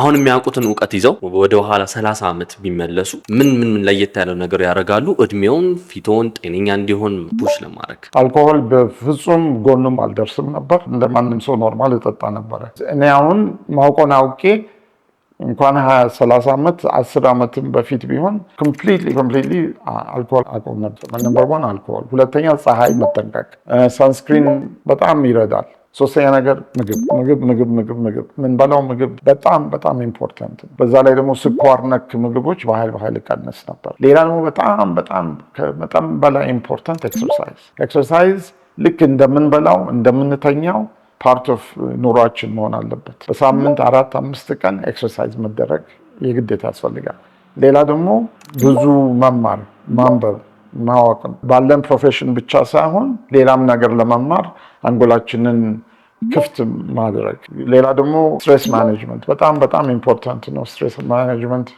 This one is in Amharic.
አሁን የሚያውቁትን ዕውቀት ይዘው ወደ ኋላ 30 ዓመት ቢመለሱ ምን ለየት ያለው ነገር ያደርጋሉ? እድሜውን ፊቶን ጤነኛ እንዲሆን ፑሽ ለማድረግ አልኮሆል በፍጹም ጎኑም አልደርስም ነበር። እንደማንም ሰው ኖርማል እጠጣ ነበር። እኔ አሁን ማውቀውን አውቄ እንኳን 30 ዓመት 10 ዓመትም በፊት ቢሆን ኮምፕሊትሊ አልኮሆል አቆም ነበር። ነምበር 1 አልኮሆል፣ ሁለተኛ ፀሐይ መጠንቀቅ፣ ሰንስክሪን በጣም ይረዳል። ሶስተኛ ነገር ምግብ ምንበላው ምግብ በጣም ኢምፖርታንት። በዛ ላይ ደግሞ ስኳር ነክ ምግቦች በኃይል ቀነስ ነበር። ሌላ ደግሞ በጣም በላይ ኢምፖርታንት ኤክሰርሳይዝ ልክ እንደምንበላው እንደምንተኛው ፓርት ኦፍ ኑሯችን መሆን አለበት። በሳምንት 4-5 ቀን ኤክሰርሳይዝ መደረግ የግዴታ ያስፈልጋል። ሌላ ደግሞ ብዙ መማር፣ ማንበብ፣ ማወቅ ባለን ፕሮፌሽን ብቻ ሳይሆን ሌላም ነገር ለመማር አንጎላችንን ክፍት ማድረግ። ሌላ ደግሞ ስትሬስ ማኔጅመንት በጣም ኢምፖርታንት ነው። ስትሬስ ማኔጅመንት